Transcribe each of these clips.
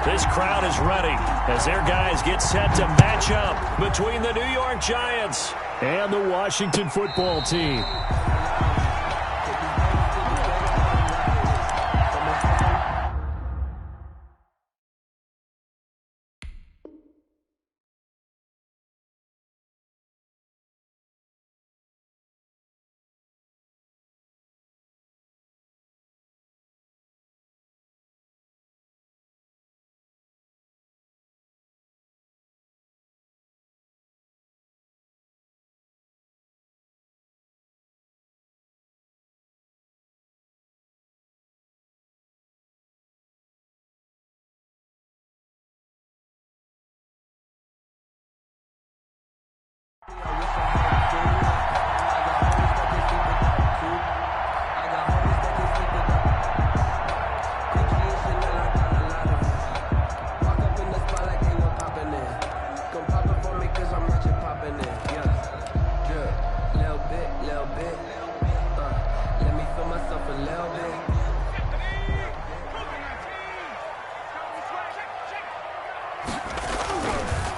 This crowd is ready as their guys get set to match up between the New York Giants and the Washington football team.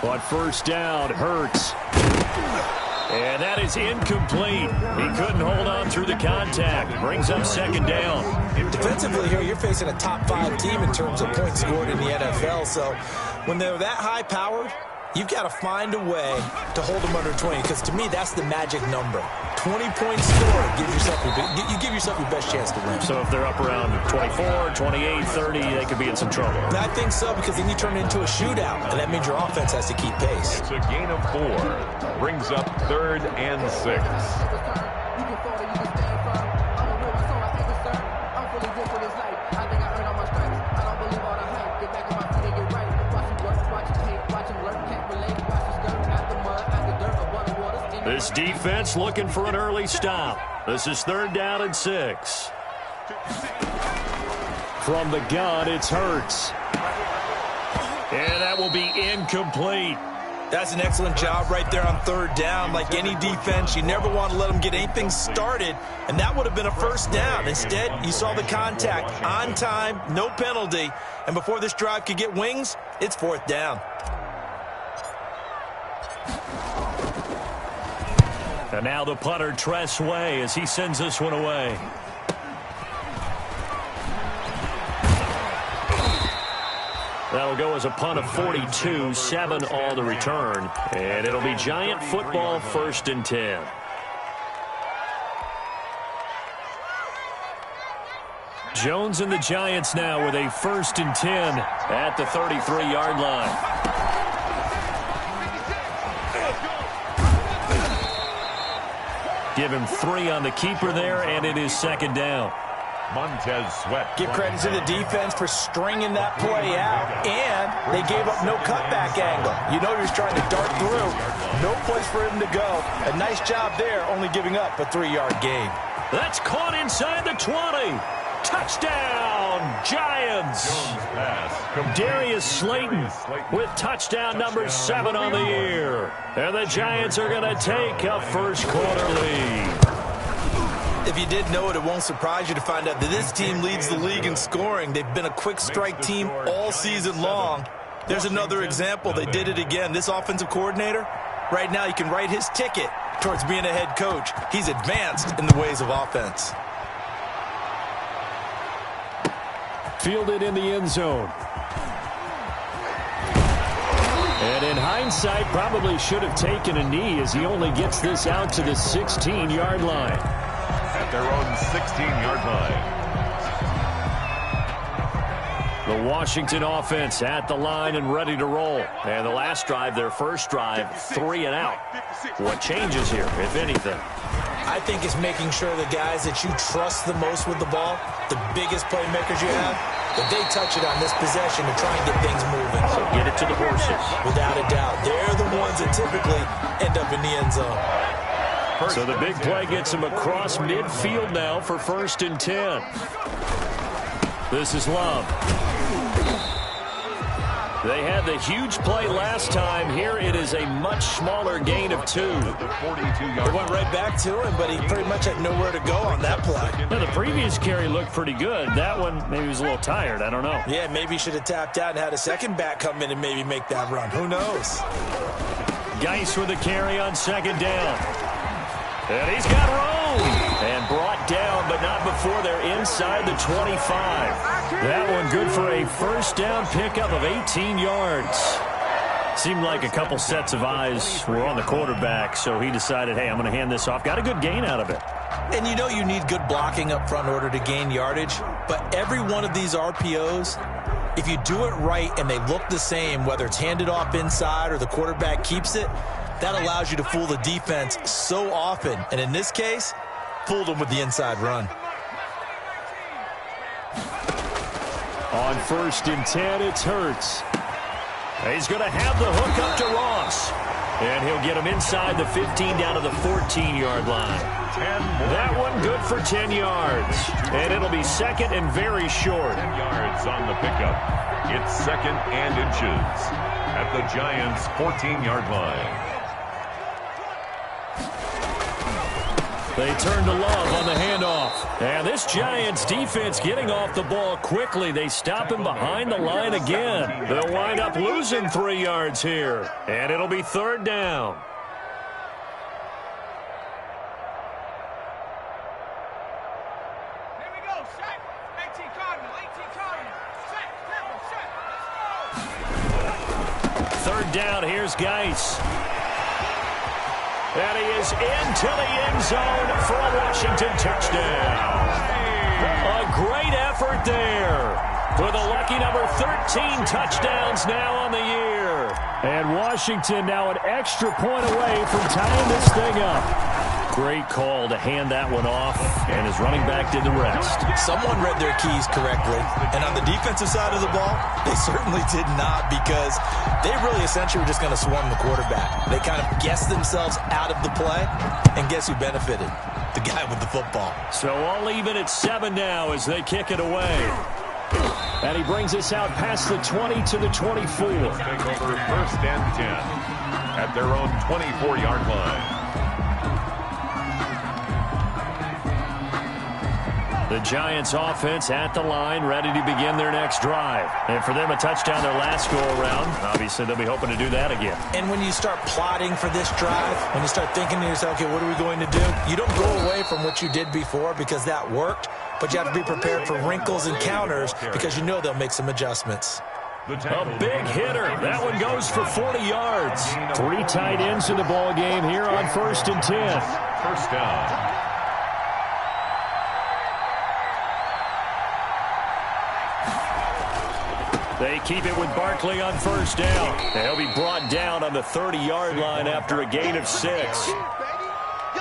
On first down, Hurts. And that is incomplete. He couldn't hold on through the contact. Brings up second down. Defensively here, you're facing a top-5 team in terms of points scored in the NFL. So when they're that high-powered, you've got to find a way to hold them under 20, because to me, that's the magic number. 20 points scored, you give yourself your best chance to win. So if they're up around 24, 28, 30, they could be in some trouble. I think so, because then you turn it into a shootout, and that means your offense has to keep pace. It's a gain of 4. Brings up 3rd and 6. This defense looking for an early stop. This is 3rd down and 6. From the gun, it's Hurts. And that will be incomplete. That's an excellent job right there on 3rd down. Like any defense, you never want to let them get anything started, and that would have been a first down. Instead, you saw the contact on time, no penalty, and before this drive could get wings, it's 4th down. And now the punter, Tress Way, as he sends this one away. That'll go as a punt of 42, 7 on the return. And it'll be Giant football, 1st and 10. Jones and the Giants now with a 1st and 10 at the 33-yard line. Give him 3 on the keeper there, and it is 2nd down. Montez Sweat. Give credit to the defense for stringing that play out, and they gave up no cutback angle. You know, he was trying to dart through. No place for him to go. A nice job there, only giving up a 3-yard gain. That's caught inside the 20. Touchdown, Giants. Darius Slayton with touchdown number 7 on the year. And the Giants are going to take a first-quarter lead. If you didn't know it, it won't surprise you to find out that this team leads the league in scoring. They've been a quick-strike team all season long. There's another example. They did it again. This offensive coordinator, right now, you can write his ticket towards being a head coach. He's advanced in the ways of offense. Fielded in the end zone. And in hindsight, probably should have taken a knee as he only gets this out to the 16-yard line. At their own 16-yard line. The Washington offense at the line and ready to roll. And the last drive, their first drive, 3 and out. What changes here, if anything? I think it's making sure the guys that you trust the most with the ball, the biggest playmakers you have, that they touch it on this possession to try and get things moving. So get it to the horses. Without a doubt. They're the ones that typically end up in the end zone. So the big play gets him across midfield now for 1st and 10. This is Love. They had the huge play last time. Here it is a much smaller gain of 2. They went right back to him, but he pretty much had nowhere to go on that play. Yeah, the previous carry looked pretty good. That one, maybe he was a little tired. I don't know. Yeah, maybe he should have tapped out and had a second back come in and maybe make that run. Who knows? Geis with the carry on 2nd down. And he's got room. And brought down, but not before they're inside the 25. That one good for a 1st down pickup of 18 yards. Seemed like a couple sets of eyes were on the quarterback, so he decided, hey, I'm going to hand this off. Got a good gain out of it. And you know you need good blocking up front in order to gain yardage, but every one of these RPOs, if you do it right and they look the same, whether it's handed off inside or the quarterback keeps it, that allows you to fool the defense so often. And in this case, fooled them with the inside run. On 1st and 10, it's Hurts. He's going to have the hook up to Ross. And he'll get him inside the 15 down to the 14-yard line. That one good for 10 yards. And it'll be 2nd and very short. 10 yards on the pickup. It's 2nd and inches at the Giants' 14-yard line. They turn to Love on the handoff. And this Giants defense getting off the ball quickly. They stop him behind the line again. They'll wind up losing 3 yards here. And it'll be 3rd down. Here we go. Set. 18 Cardinal. 18 Cardinal. Set. Temple. Set. Let's go. 3rd down. Here's Geis. And he is into the end zone for a Washington touchdown. A great effort there for the lucky number 13 touchdowns now on the year. And Washington now an extra point away from tying this thing up. Great call to hand that one off, and his running back did the rest. Someone read their keys correctly. And on the defensive side of the ball, they certainly did not, because they really essentially were just going to swarm the quarterback. They kind of guessed themselves out of the play, and guess who benefited? The guy with the football. So all even at 7 now as they kick it away. And he brings us out past the 20 to the 24. Take over 1st and 10 at their own 24-yard line. The Giants offense at the line, ready to begin their next drive. And for them, a touchdown their last go-around. Obviously, they'll be hoping to do that again. And when you start plotting for this drive, when you start thinking to yourself, okay, what are we going to do? You don't go away from what you did before because that worked, but you have to be prepared for wrinkles and counters because you know they'll make some adjustments. A big hitter. That one goes for 40 yards. 3 tight ends in the ball game here on 1st and 10. 1st down. They keep it with Barkley on 1st down. And he'll be brought down on the 30-yard line after a gain of 6.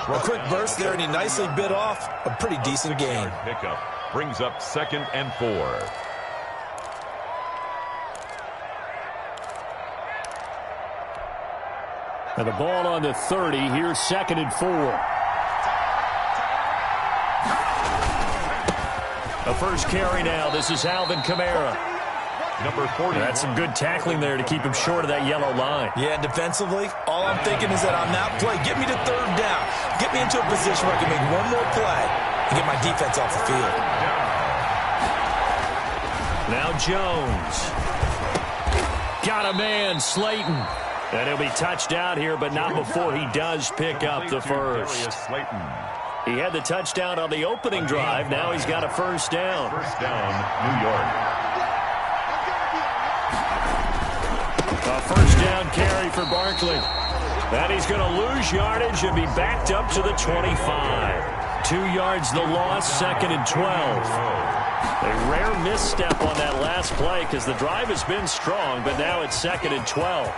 Well, quick burst there, and he nicely bit off a pretty decent gain. Pickup brings up 2nd and 4. And the ball on the 30. Here's 2nd and 4. The first carry now. This is Alvin Kamara. Number 40. That's some good tackling there to keep him short of that yellow line. Yeah, and defensively, all I'm thinking is that on that play, get me to 3rd down. Get me into a position where I can make one more play and get my defense off the field. Now Jones. Got a man, Slayton. And he'll be touched out here, but not before he does pick up the first. He had the touchdown on the opening drive. Now he's got a 1st down. 1st down, New York. A 1st down carry for Barkley. And he's going to lose yardage and be backed up to the 25. 2 yards the loss, 2nd and 12. A rare misstep on that last play because the drive has been strong, but now it's 2nd and 12.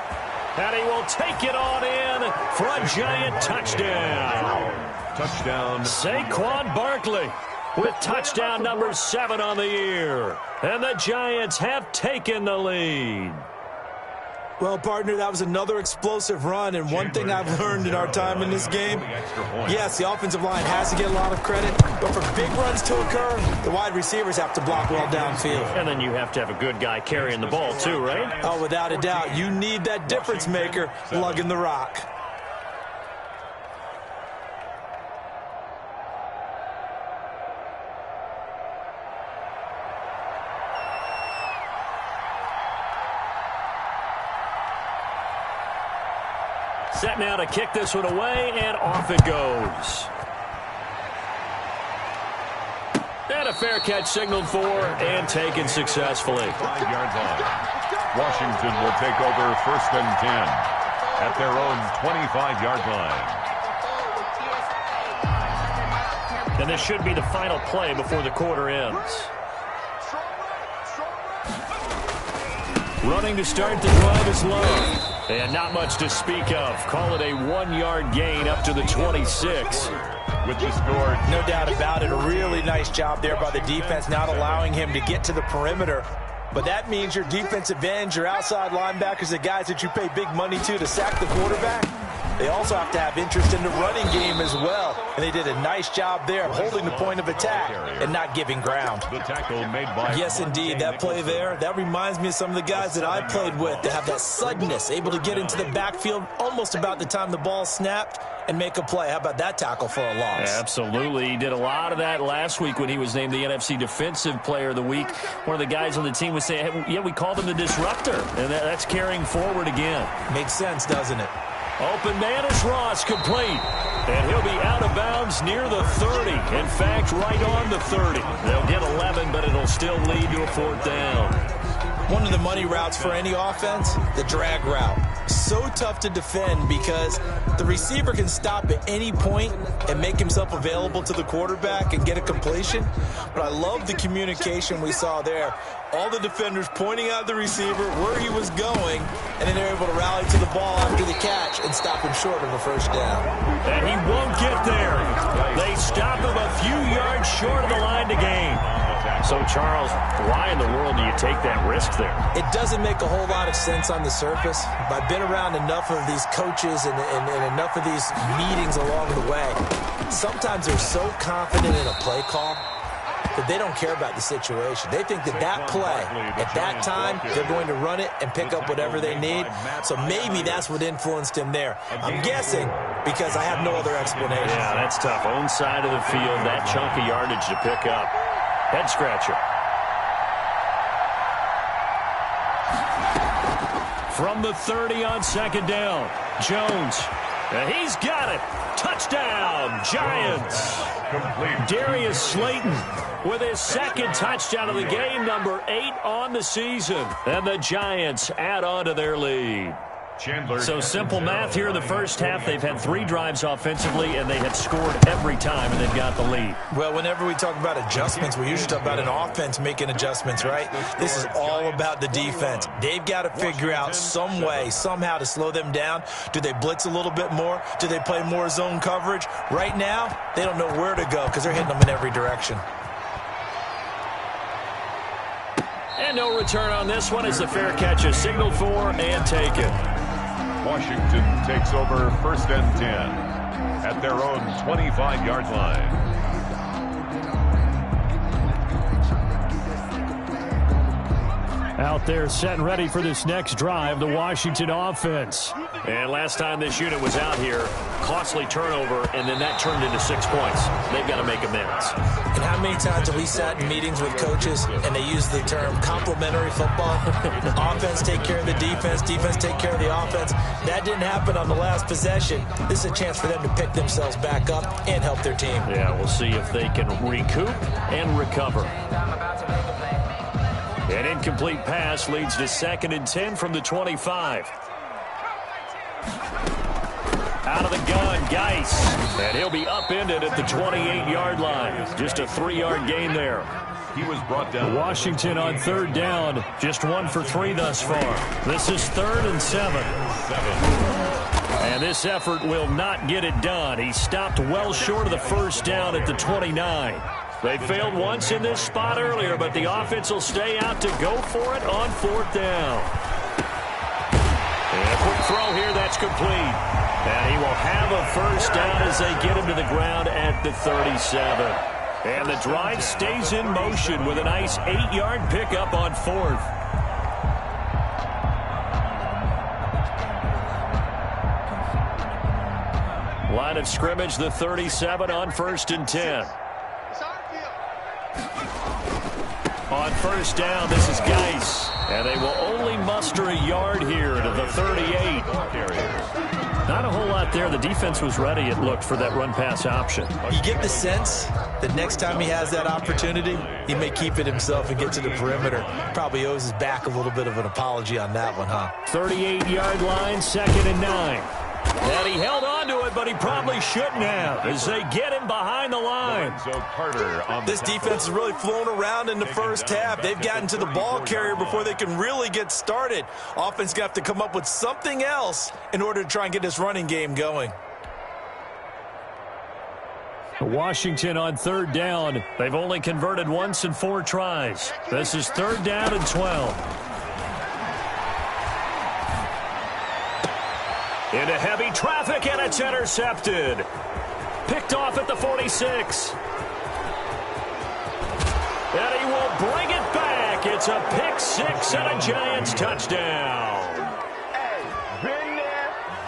And he will take it on in for a Giant touchdown. Touchdown. Saquon Barkley with touchdown number 7 on the year. And the Giants have taken the lead. Well, partner, that was another explosive run, and one thing I've learned in our time in this game, yes, the offensive line has to get a lot of credit, but for big runs to occur, the wide receivers have to block well downfield. And then you have to have a good guy carrying the ball too, right? Oh, without a doubt. You need that difference maker lugging the rock. Set now to kick this one away, and off it goes. And a fair catch signaled for and taken successfully. 5 yards on. Washington will take over 1st and 10 at their own 25-yard line. And this should be the final play before the quarter ends. Running to start the drive is Lowe. And not much to speak of. Call it a 1-yard gain up to the 26. With the score. No doubt about it. A really nice job there by the defense, not allowing him to get to the perimeter. But that means your defensive ends, your outside linebackers, the guys that you pay big money to sack the quarterback, they also have to have interest in the running game as well. And they did a nice job there of holding the point of attack and not giving ground. The tackle made by. Yes, indeed. That play there, that reminds me of some of the guys that I played with that have that suddenness, able to get into the backfield almost about the time the ball snapped and make a play. How about that tackle for a loss? Absolutely. He did a lot of that last week when he was named the NFC Defensive Player of the Week. One of the guys on the team was saying, hey, yeah, we called him the disruptor. And that's carrying forward again. Makes sense, doesn't it? Open man is Ross, complete. And he'll be out of bounds near the 30. In fact, right on the 30. They'll get 11, but it'll still lead to a 4th down. One of the money routes for any offense, the drag route. So tough to defend because the receiver can stop at any point and make himself available to the quarterback and get a completion. But I love the communication we saw there. All the defenders pointing out the receiver where he was going, and then they're able to rally to the ball after the catch and stop him short of a 1st down. And he won't get there. They stop him a few yards short of the line to gain. So, Charles, why in the world do you take that risk there? It doesn't make a whole lot of sense on the surface, but I've been around enough of these coaches and enough of these meetings along the way. Sometimes they're so confident in a play call that they don't care about the situation. They think that that play, at that time, they're going to run it and pick up whatever they need. So maybe that's what influenced him there. I'm guessing because I have no other explanation. Yeah, that's tough. Own side of the field, that chunk of yardage to pick up. Head scratcher. From the 30 on 2nd down, Jones. And he's got it. Touchdown, Giants. Darius Slayton with his 2nd touchdown of the game, number 8 on the season. And the Giants add on to their lead. So simple math here in the first half. They've had 3 drives offensively, and they have scored every time, and they've got the lead. Well, whenever we talk about adjustments, we usually talk about an offense making adjustments, right? This is all about the defense. They've got to figure out some way, somehow to slow them down. Do they blitz a little bit more? Do they play more zone coverage? Right now, they don't know where to go because they're hitting them in every direction. And no return on this one as the fair catch is signaled for and taken. Washington takes over 1st and 10 at their own 25-yard line. Out there set and ready for this next drive, the Washington offense. And last time this unit was out here, costly turnover, and then that turned into 6 points. They've got to make amends. And how many times have we sat in meetings with coaches and they use the term complementary football? Offense take care of the defense, defense take care of the offense. That didn't happen on the last possession. This is a chance for them to pick themselves back up and help their team. Yeah, we'll see if they can recoup and recover. An incomplete pass leads to 2nd and 10 from the 25. Out of the gun, Geis. And he'll be upended at the 28-yard line. Just a 3-yard gain there. He was brought down. Washington on 3rd down. Just 1 for 3 thus far. This is 3rd and 7. And this effort will not get it done. He stopped well short of the 1st down at the 29. They failed once in this spot earlier, but the offense will stay out to go for it on 4th down. quick throw here. That's complete. And he will have a first down as they get him to the ground at the 37. And the drive stays in motion with a nice 8-yard pickup on 4th. Line of scrimmage, the 37 on 1st and 10. On first down, this is Geis. And they will only muster a yard here to the 38. Not a whole lot there. The defense was ready, it looked, for that run-pass option. You get the sense that next time he has that opportunity, he may keep it himself and get to the perimeter. Probably owes his back a little bit of an apology on that one, huh? 38-yard line, 2nd and 9. And he held on to it, but he probably shouldn't have as they get him behind the line. This defense has really flown around in the first half. They've gotten to the ball carrier before they can really get started. Offense got to come up with something else in order to try and get this running game going. Washington on 3rd down. They've only converted once in 4 tries. This is 3rd down and 12. Into heavy traffic, and it's intercepted. Picked off at the 46. And he will bring it back. It's a pick 6 and a Giants touchdown.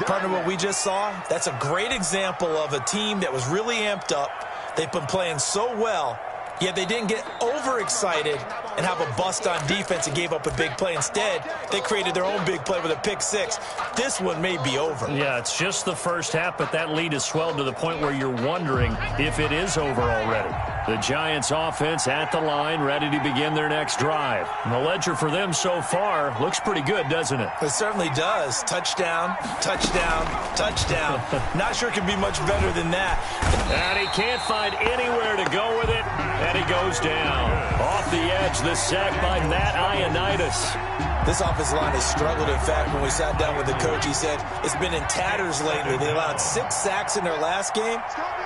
Partner, what we just saw, that's a great example of a team that was really amped up. They've been playing so well, yet they didn't get overexcited and have a bust on defense and gave up a big play. Instead, they created their own big play with a pick 6. This one may be over. Yeah, it's just the first half, but that lead has swelled to the point where you're wondering if it is over already. The Giants offense at the line, ready to begin their next drive. And the ledger for them so far looks pretty good, doesn't it? It certainly does. Touchdown, touchdown, touchdown. Not sure it can be much better than that. And he can't find anywhere to go with it, and he goes down. Off the edge, the sack by Matt Ioannidis. This offensive line has struggled. In fact, when we sat down with the coach, he said it's been in tatters lately. They allowed 6 sacks in their last game.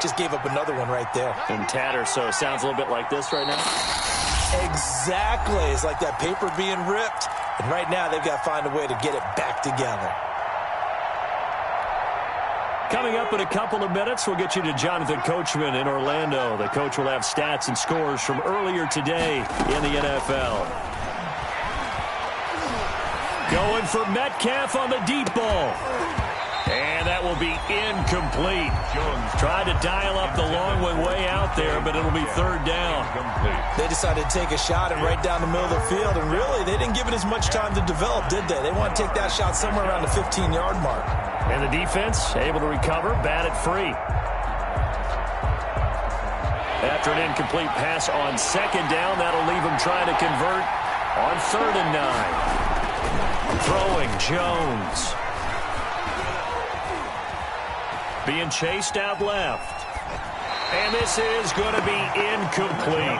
Just gave up another one right there. In tatters, so it sounds a little bit like this right now? Exactly. It's like that paper being ripped. And right now, they've got to find a way to get it back together. Coming up in a couple of minutes, we'll get you to Jonathan Coachman in Orlando. The coach will have stats and scores from earlier today in the NFL. Going for Metcalf on the deep ball. And that will be incomplete. Tried to dial up the long one way out there, but it'll be 3rd down. They decided to take a shot and right down the middle of the field, and really, they didn't give it as much time to develop, did they? They want to take that shot somewhere around the 15-yard mark. And the defense able to recover, bat it free. After an incomplete pass on 2nd down, that'll leave him trying to convert on 3rd and 9. Throwing Jones. Being chased out left. And this is going to be incomplete.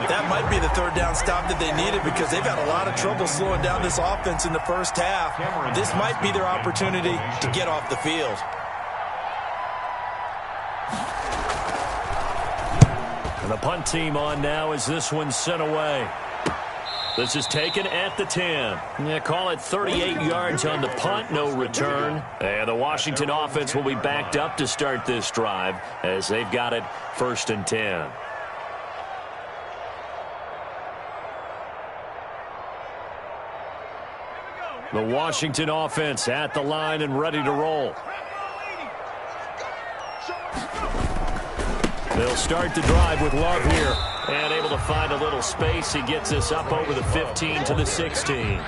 That might be the 3rd down stop that they needed because they've had a lot of trouble slowing down this offense in the first half. This might be their opportunity to get off the field. And the punt team on now as this one's sent away. This is taken at the 10. Yeah, call it 38 yards on the punt, no return. And the Washington offense will be backed up to start this drive as they've got it 1st and 10. The Washington offense at the line and ready to roll. They'll start the drive with Love here. And able to find a little space. He gets this up over the 15 to the 16.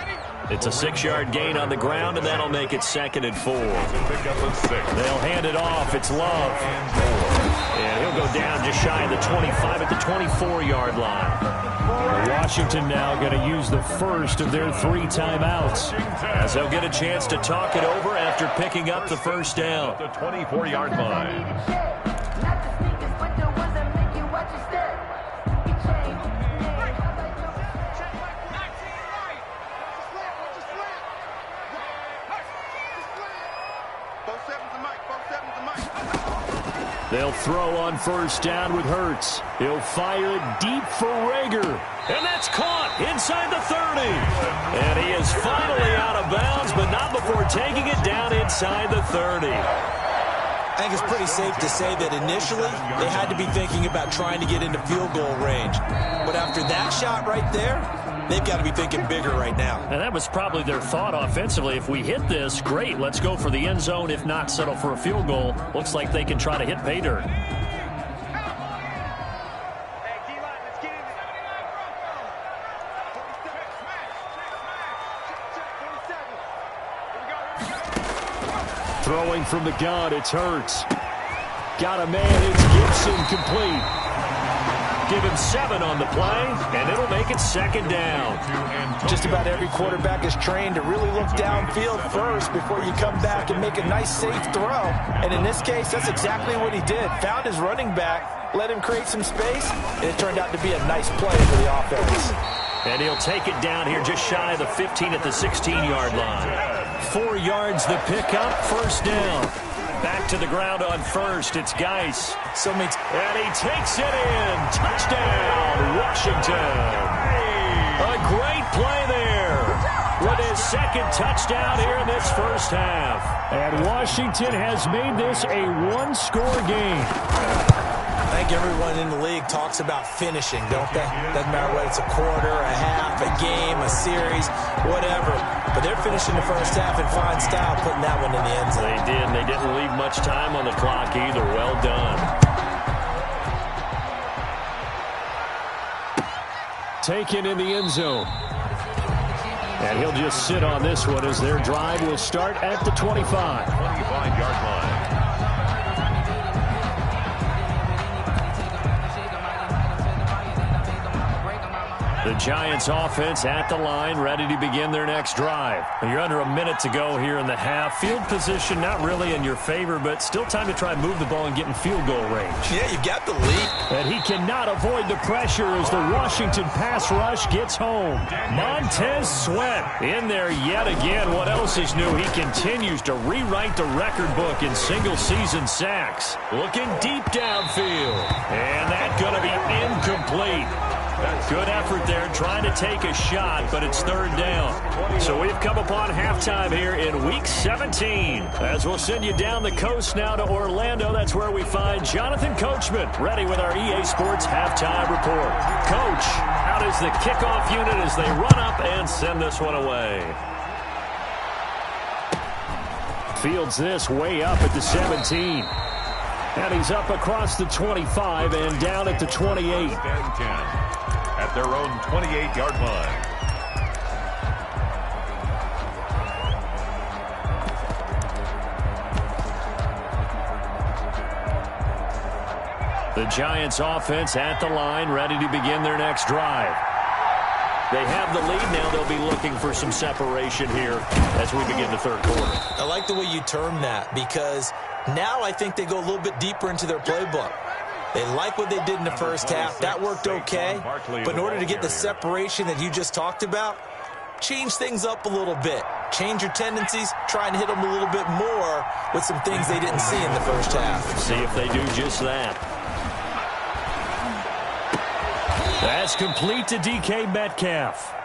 It's a 6-yard gain on the ground, and that'll make it 2nd and 4. They'll hand it off. It's Love. And he'll go down just shy of the 25 at the 24-yard line. Washington now going to use the first of their 3 timeouts as they'll get a chance to talk it over after picking up the first down. The 24-yard line. They'll throw on first down with Hurts. He'll fire it deep for Rager. And that's caught inside the 30. And he is finally out of bounds does, but not before taking it down inside the 30. I think it's pretty safe to say that initially they had to be thinking about trying to get into field goal range. But after that shot right there, they've got to be thinking bigger right now. And that was probably their thought offensively. If we hit this, great, let's go for the end zone. If not, settle for a field goal. Looks like they can try to hit pay dirt. Throwing from the gun, it's Hurts. Got a man, it's Gibson, complete. Give him 7 on the play, and it'll make it second down. Just about every quarterback is trained to really look downfield first before you come back and make a nice, safe throw. And in this case, that's exactly what he did. Found his running back, let him create some space, and it turned out to be a nice play for the offense. And he'll take it down here just shy of the 15 at the 16-yard line. 4 yards the pickup, first down. Back to the ground on first, it's Geis. And he takes it in. Touchdown, Washington. A great play there with his second touchdown here in this first half. And Washington has made this a one-score game. I think everyone in the league talks about finishing, don't they? Doesn't matter whether it's a quarter, a half, a game, a series, whatever. But they're finishing the first half in fine style, putting that one in the end zone. They did, and they didn't leave much time on the clock either. Well done. Taken in the end zone. And he'll just sit on this one as their drive will start at the 25. 25-yard line. The Giants offense at the line, ready to begin their next drive. You're under a minute to go here in the half. Field position not really in your favor, but still time to try and move the ball and get in field goal range. Yeah, you've got the lead. And he cannot avoid the pressure as the Washington pass rush gets home. Montez Sweat in there yet again. What else is new? He continues to rewrite the record book in single-season sacks. Looking deep downfield. And that's going to be incomplete. Good effort there, trying to take a shot, but it's third down. So we've come upon halftime here in Week 17. As we'll send you down the coast now to Orlando, that's where we find Jonathan Coachman, ready with our EA Sports Halftime Report. Coach, how does the kickoff unit as they run up and send this one away? Fields this way up at the 17. And he's up across the 25 and down at the 28. At their own 28-yard line. The Giants offense at the line, ready to begin their next drive. They have the lead now. They'll be looking for some separation here as we begin the third quarter. I like the way you term that because now I think they go a little bit deeper into their playbook. They like what they did in the first half. That worked okay. But in order to get the separation that you just talked about, change things up a little bit. Change your tendencies. Try and hit them a little bit more with some things they didn't see in the first half. See if they do just that. That's complete to DK Metcalf.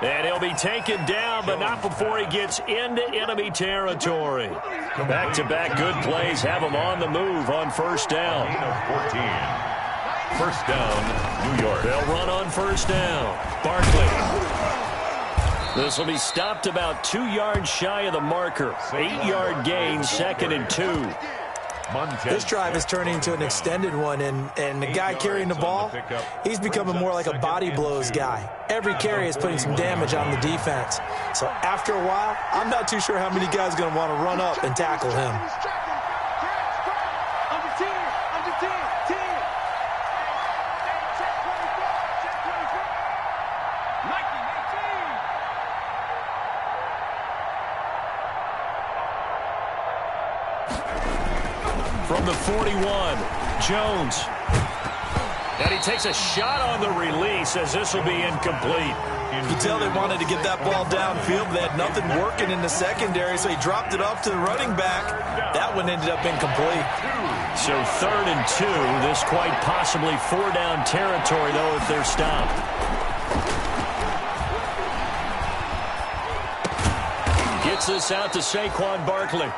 And he'll be taken down, but not before he gets into enemy territory. Back-to-back good plays have him on the move on first down. 14. First down, New York. They'll run on first down. Barkley. This will be stopped about 2 yards shy of the marker. 8-yard gain, 2nd and 2. This drive is turning into an extended one, and the guy carrying the ball, he's becoming more like a body blows guy. Every carry is putting some damage on the defense. So after a while, I'm not too sure how many guys are going to want to run up and tackle him. From the 41, Jones. And he takes a shot on the release as this will be incomplete. You can tell they wanted to get that ball downfield. They had nothing working in the secondary, so he dropped it off to the running back. That one ended up incomplete. So 3rd and 2. This quite possibly 4-down territory, though, if they're stopped. Gets this out to Saquon Barkley.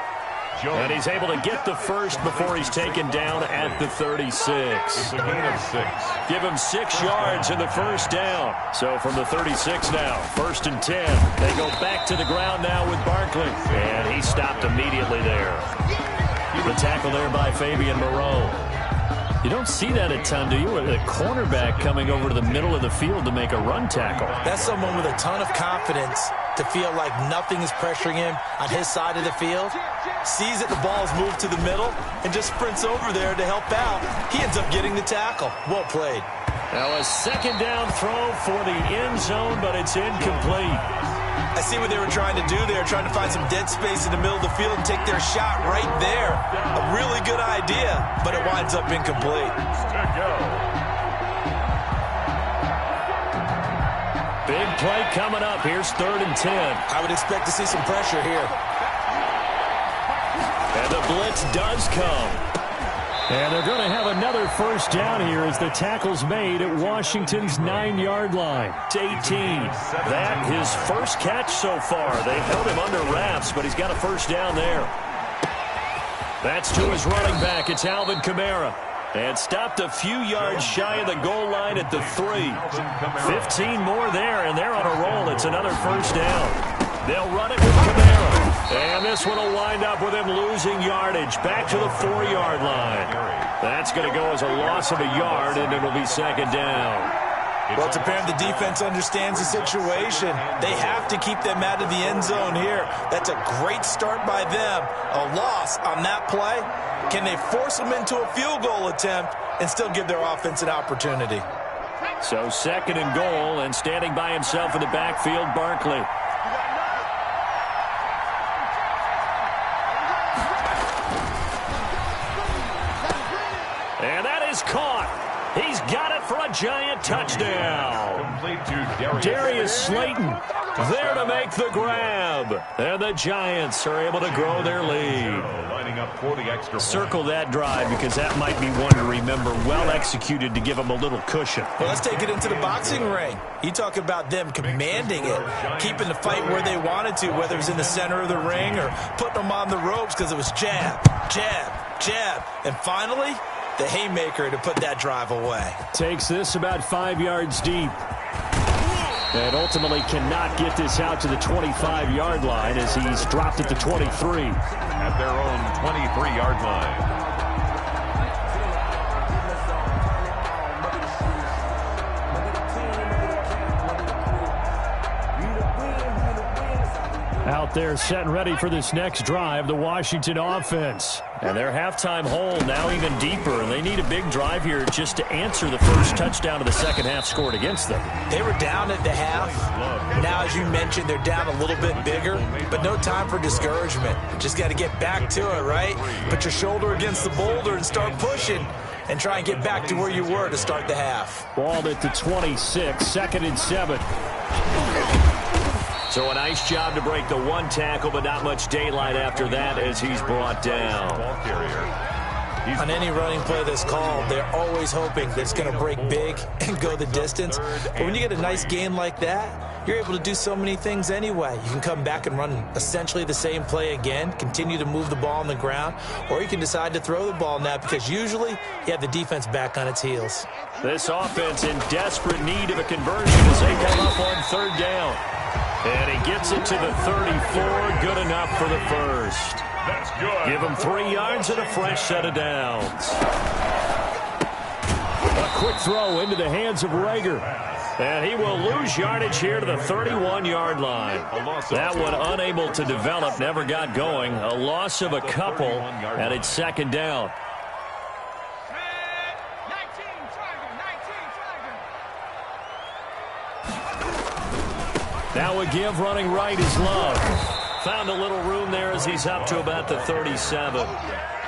And he's able to get the first before he's taken down at the 36. It's a gain of 6. Give him 6 yards in the first down. So from the 36 now, 1st and 10. They go back to the ground now with Barkley. And he stopped immediately there. The tackle there by Fabian Moreau. You don't see that a ton, do you? With a cornerback coming over to the middle of the field to make a run tackle. That's someone with a ton of confidence to feel like nothing is pressuring him on his side of the field. Sees that the ball's moved to the middle and just sprints over there to help out. He ends up getting the tackle. Well played. Now a second down throw for the end zone, but it's incomplete. I see what they were trying to do there, trying to find some dead space in the middle of the field and take their shot right there. A really good idea, but it winds up incomplete. Big play coming up. Here's 3rd and 10. I would expect to see some pressure here. And the blitz does come. And they're going to have another first down here as the tackle's made at Washington's 9-yard line. It's 18. That his first catch so far. They held him under wraps, but he's got a first down there. That's to his running back. It's Alvin Kamara. And stopped a few yards shy of the goal line at the 3. 15 more there, and they're on a roll. It's another first down. They'll run it with Kamara. And this one will wind up with him losing yardage. Back to the 4-yard line. That's going to go as a loss of a yard, and it'll be 2nd down. Well, it's apparent the defense understands the situation. They have to keep them out of the end zone here. That's a great start by them. A loss on that play. Can they force them into a field goal attempt and still give their offense an opportunity? So 2nd and goal, and standing by himself in the backfield, Barkley. And that is caught. He's got it for a giant touchdown. Complete to Darius Slayton there to make the grab. And the Giants are able to grow their lead. Lining up for the extra Circle that drive because that might be one to remember. Well executed to give them a little cushion. Well, let's take it into the boxing ring. You talk about them commanding it, keeping the fight where they wanted to, whether it was in the center of the ring or putting them on the ropes because it was jab, jab, jab. And finally, the haymaker to put that drive away. Takes this about 5 yards deep. And ultimately cannot get this out to the 25-yard line as he's dropped at the 23. At their own 23-yard line. Out there set and ready for this next drive, the Washington offense. And their halftime hole now even deeper. And they need a big drive here just to answer the first touchdown of the second half scored against them. They were down at the half. Now, as you mentioned, they're down a little bit bigger, but no time for discouragement. Just got to get back to it, right? Put your shoulder against the boulder and start pushing and try and get back to where you were to start the half. Ball at the 26, 2nd and 7. So a nice job to break the one tackle, but not much daylight after that as he's brought down. On any running play that's called, they're always hoping that it's going to break big and go the distance. But when you get a nice game like that, you're able to do so many things anyway. You can come back and run essentially the same play again, continue to move the ball on the ground, or you can decide to throw the ball now because usually you have the defense back on its heels. This offense in desperate need of a conversion as they come up on 3rd down. And he gets it to the 34. Good enough for the first. That's good. Give him 3 yards and a fresh set of downs. A quick throw into the hands of Rager. And he will lose yardage here to the 31-yard line. That one unable to develop, never got going. A loss of a couple, and it's 2nd down. Now a give running right is Love. Found a little room there as he's up to about the 37.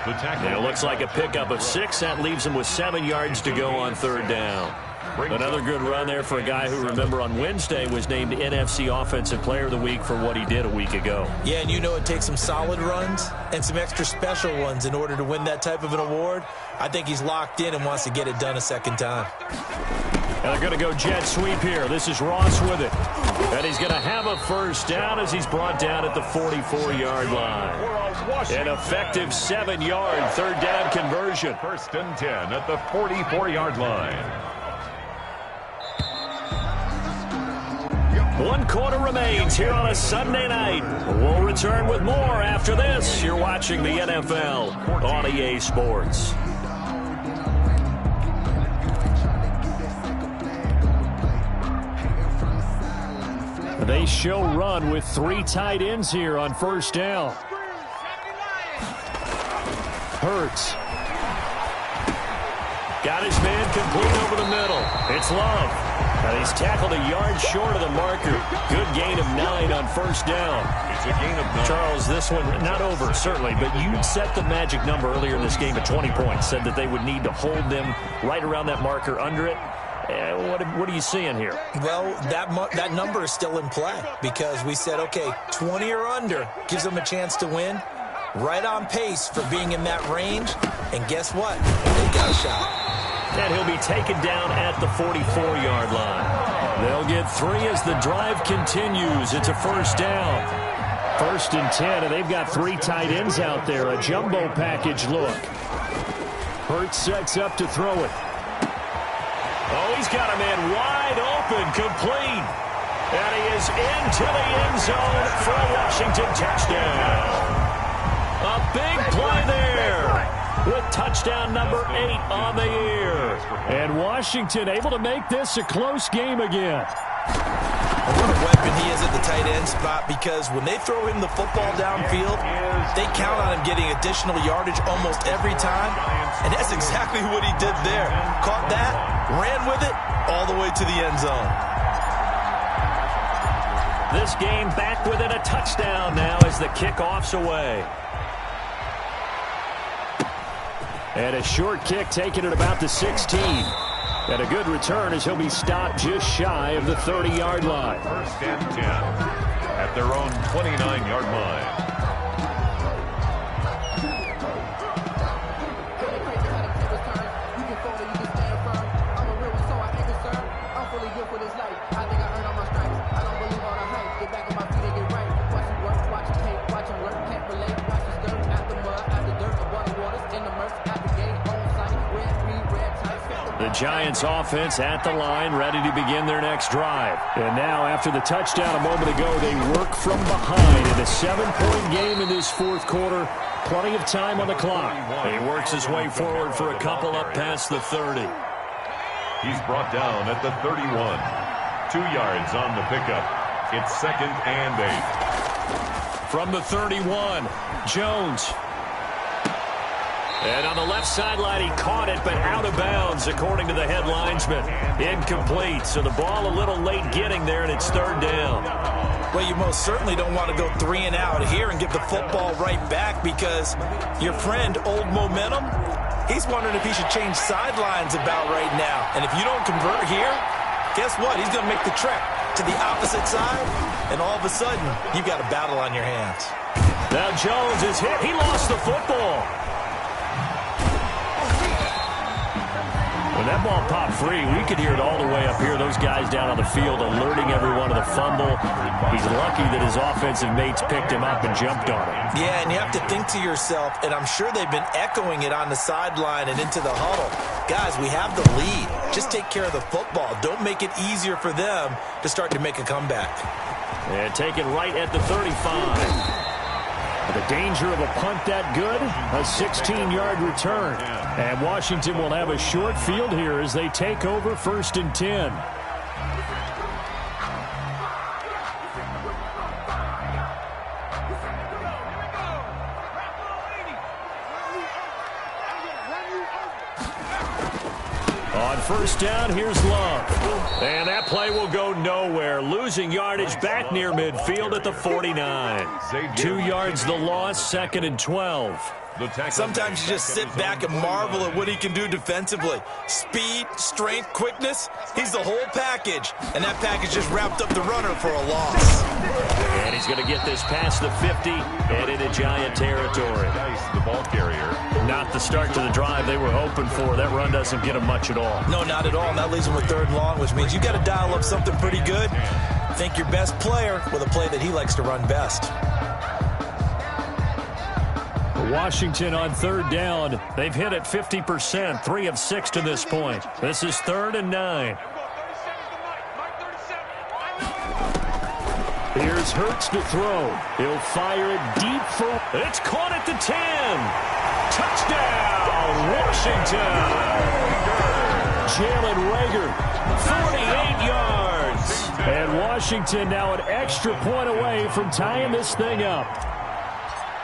And it looks like a pickup of 6. That leaves him with 7 yards to go on 3rd down. Another good run there for a guy who, remember, on Wednesday was named NFC Offensive Player of the Week for what he did a week ago. Yeah, and you know it takes some solid runs and some extra special ones in order to win that type of an award. I think he's locked in and wants to get it done a second time. And they're going to go jet sweep here. This is Ross with it. And he's going to have a first down as he's brought down at the 44-yard line. An effective 7-yard third down conversion. 1st and 10 at the 44-yard line. 1 quarter remains here on a Sunday night. We'll return with more after this. You're watching the NFL on EA Sports. They show run with 3 tight ends here on first down. Hurts. Got his man complete over the middle. It's Love. And he's tackled a yard short of the marker. Good gain of 9 on first down. It's a gain of 9. Charles, this one not over, certainly, but you set the magic number earlier in this game at 20 points. Said that they would need to hold them right around that marker under it. What are you seeing here? Well, that number is still in play because we said, okay, 20 or under gives them a chance to win. Right on pace for being in that range. And guess what? They got a shot. And he'll be taken down at the 44-yard line. They'll get 3 as the drive continues. It's a first down. 1st and 10, and they've got 3 tight ends out there. A jumbo package look. Hurts sets up to throw it. Oh, he's got a man wide open, complete. And he is into the end zone for a Washington touchdown. A big play there with touchdown number 8 on the year. And Washington able to make this a close game again. What a weapon he is at the tight end spot, because when they throw him the football downfield, they count on him getting additional yardage almost every time. And that's exactly what he did there. Caught that, ran with it, all the way to the end zone. This game back within a touchdown now as the kickoff's away. And a short kick taken at about the 16. And a good return as he'll be stopped just shy of the 30-yard line. 1st and 10 at their own 29-yard line. The Giants offense at the line, ready to begin their next drive. And now, after the touchdown a moment ago, they work from behind in a 7-point game in this 4th quarter. Plenty of time on the clock. He works his way forward for a couple up past the 30. He's brought down at the 31. 2 yards on the pickup. It's 2nd and 8. From the 31, Jones. And on the left sideline, he caught it, but out of bounds, according to the head linesman. Incomplete, so the ball a little late getting there, and it's 3rd down. Well, you most certainly don't want to go 3 and out here and give the football right back, because your friend, Old Momentum, he's wondering if he should change sidelines about right now. And if you don't convert here, guess what? He's going to make the trek to the opposite side, and all of a sudden, you've got a battle on your hands. Now Jones is hit. He lost the football. When that ball popped free, we could hear it all the way up here. Those guys down on the field alerting everyone of the fumble. He's lucky that his offensive mates picked him up and jumped on him. Yeah, and you have to think to yourself, and I'm sure they've been echoing it on the sideline and into the huddle. Guys, we have the lead. Just take care of the football. Don't make it easier for them to start to make a comeback. And taken right at the 35. The danger of a punt that good, a 16-yard return. And Washington will have a short field here as they take over 1st and 10. On 1st down, here's Love. And that play will go nowhere. Losing yardage back near midfield at the 49. 2 yards the loss, 2nd and 12. Sometimes you just sit back and marvel at what he can do defensively. Speed, strength, quickness, he's the whole package. And that package just wrapped up the runner for a loss. And he's going to get this past the 50 and into Giant territory. The ball carrier. Not the start to the drive they were hoping for. That run doesn't get them much at all. No, not at all. And that leaves them with 3rd and long, which means you got to dial up something pretty good. Think your best player with a play that he likes to run best. Washington on third down. They've hit it 50%, 3 of 6 to this point. This is 3rd and 9. Here's Hurts to throw. He'll fire it deep for... It's caught at the 10. Touchdown, Washington. Jalen Reagor, 48 yards. And Washington now an extra point away from tying this thing up.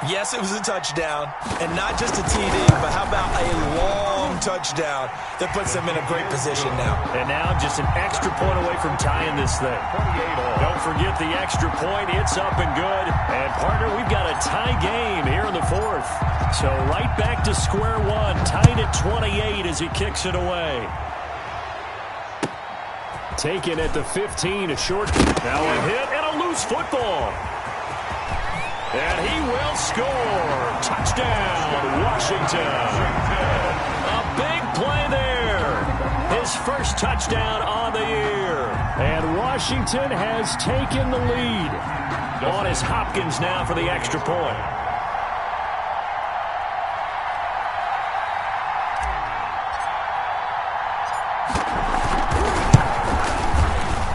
Yes, it was a touchdown, and not just a TD, but how about a long touchdown that puts them in a great position now. And now just an extra point away from tying this thing. Don't forget the extra point. It's up and good. And, partner, we've got a tie game here in the 4th. So right back to square one, tied at 28 as he kicks it away. Taken at the 15, a short. Now a hit and a loose football. And he will score. Touchdown, Washington. A big play there. His first touchdown on the year. And Washington has taken the lead. On is Hopkins now for the extra point.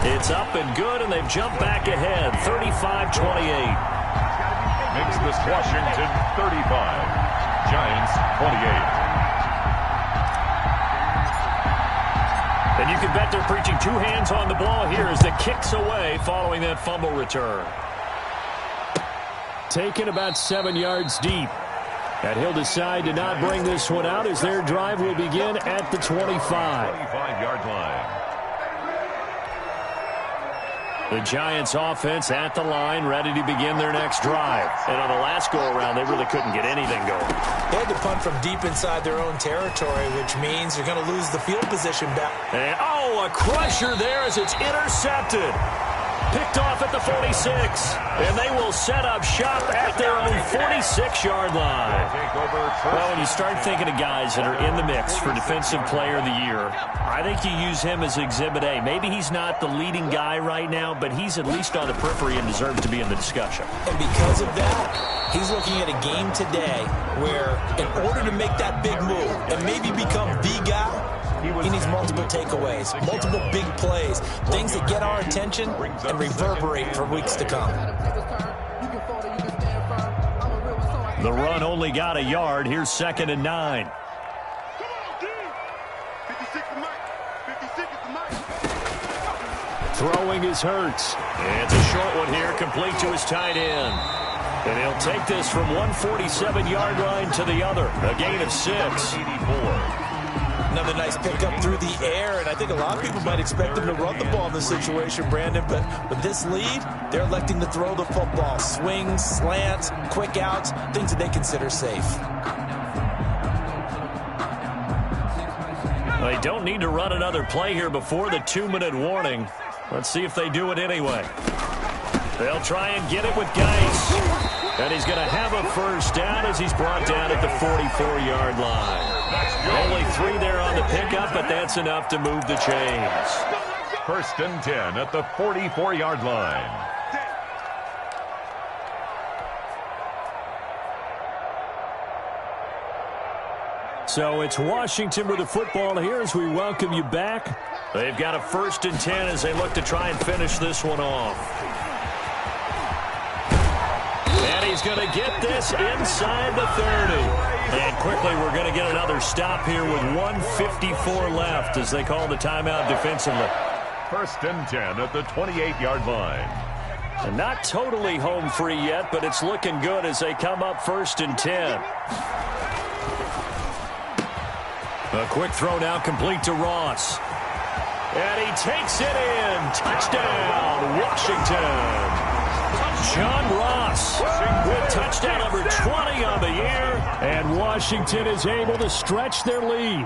It's up and good, and they've jumped back ahead, 35-28. Makes this Washington 35. Giants 28. And you can bet they're preaching 2 hands on the ball here as the kick's away following that fumble return. Taken about 7 yards deep. And he'll decide to not bring this one out as their drive will begin at the 25. 25-yard line. The Giants offense at the line, ready to begin their next drive. And on the last go-around, they really couldn't get anything going. They had to punt from deep inside their own territory, which means they're going to lose the field position back. And, a crusher there as it's intercepted. Picked off at the 46. And they will set up shop at their own 46-yard line. Well, when you start thinking of guys that are in the mix for Defensive Player of the Year, I think you use him as Exhibit A. Maybe he's not the leading guy right now, but he's at least on the periphery and deserves to be in the discussion. And because of that, he's looking at a game today where in order to make that big move and maybe become the guy, he needs multiple takeaways, multiple big plays, things that get our attention and reverberate for weeks to come. The run only got a yard. Here's 2nd and 9. Throwing is Hurts. And it's a short one here, complete to his tight end. And he'll take this from 147-yard line to the other. A gain of 6. Another nice pickup through the air, and I think a lot of people might expect them to run the ball in this situation, Brandon, but with this lead, they're electing to throw the football. Swings, slants, quick outs, things that they consider safe. They don't need to run another play here before the 2-minute warning. Let's see if they do it anyway. They'll try and get it with Geis. And he's going to have a first down as he's brought down at the 44-yard line. Only 3 there on the pickup, but that's enough to move the chains. 1st and 10 at the 44-yard line. So it's Washington with the football here as we welcome you back. They've got a 1st and 10 as they look to try and finish this one off. And he's going to get this inside the 30. And quickly we're going to get another stop here with 1:54 left as they call the timeout defensively. 1st and 10 at the 28-yard line. And not totally home free yet, but it's looking good as they come up 1st and 10. A quick throw now complete to Ross. And he takes it in. Touchdown, Washington. John Ross with touchdown number 20 on the year. And Washington is able to stretch their lead.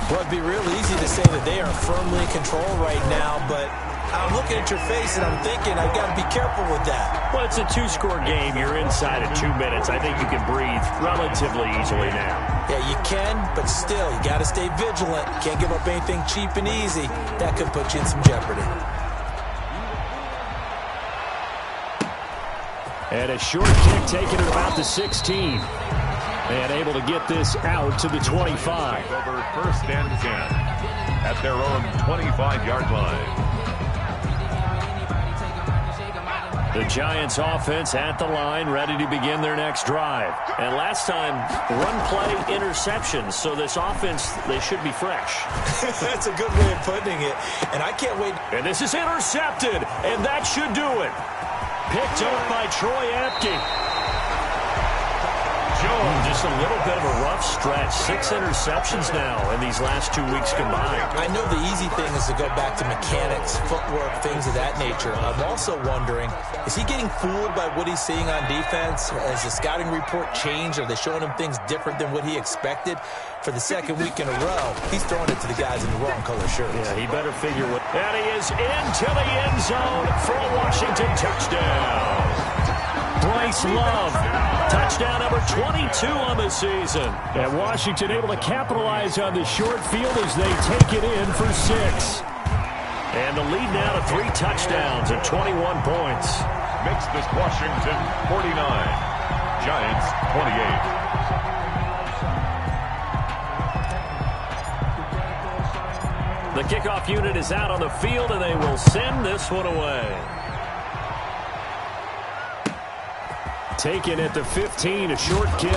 Well, it'd be real easy to say that they are firmly in control right now, but I'm looking at your face and I'm thinking I've got to be careful with that. Well, it's a 2-score game. You're inside of 2 minutes. I think you can breathe relatively easily now. Yeah, you can, but still, you got to stay vigilant. Can't give up anything cheap and easy. That could put you in some jeopardy. And a short kick taken at about the 16. And able to get this out to the 25. Over first and 10 at their own 25-yard line. The Giants offense at the line, ready to begin their next drive. And last time, run play interceptions. So this offense, they should be fresh. That's a good way of putting it. And I can't wait. And this is intercepted. And that should do it. Picked up by Troy Apke. Just a little bit of a rough stretch. 6 interceptions now in these last 2 weeks combined. I know the easy thing is to go back to mechanics, footwork, things of that nature. I'm also wondering, is he getting fooled by what he's seeing on defense? Has the scouting report changed? Are they showing him things different than what he expected? For the second week in a row, he's throwing it to the guys in the wrong color shirts. Yeah, he better figure what. And he is into the end zone for a Washington touchdown. Bryce Love, touchdown number 22 on the season. And Washington able to capitalize on the short field as they take it in for 6. And the lead now to 3 touchdowns at 21 points. Makes this Washington 49, Giants 28. The kickoff unit is out on the field, and they will send this one away. Taken at the 15, a short kick.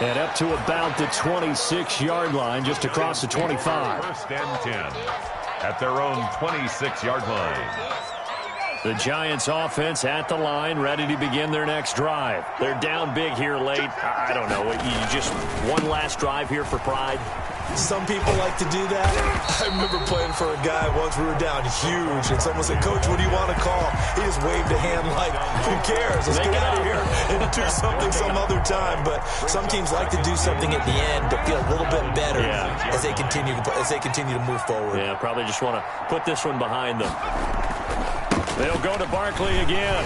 And up to about the 26-yard line, just across the 25. First and 10 at their own 26-yard line. The Giants offense at the line, ready to begin their next drive. They're down big here late. I don't know. You just one last drive here for pride. Some people like to do that. I remember playing for a guy once. We were down huge, and someone said, "Coach, what do you want to call?" He just waved a hand like, "Who cares? Let's get out of here and do something some other time." But some teams like to do something at the end to feel a little bit better as they continue to move forward. Yeah, probably just want to put this one behind them. They'll go to Barkley again.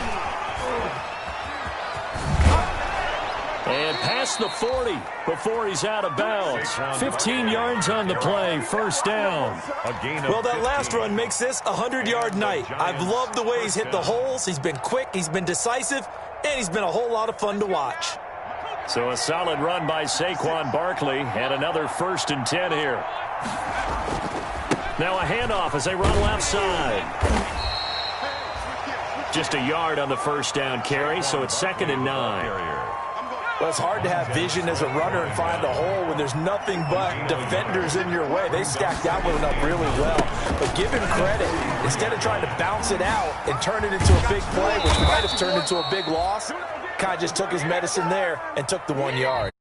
And past the 40 before he's out of bounds. 15 yards on the play, first down. Well, that last run makes this a 100-yard night. I've loved the way he's hit the holes. He's been quick, he's been decisive, and he's been a whole lot of fun to watch. So a solid run by Saquon Barkley, and another 1st and 10 here. Now a handoff as they run left side. Just a yard on the first down carry, so it's 2nd and 9. Well, it's hard to have vision as a runner and find a hole when there's nothing but defenders in your way. They stacked that one up really well. But give him credit. Instead of trying to bounce it out and turn it into a big play, which might have turned into a big loss, kind of just took his medicine there and took the 1 yard.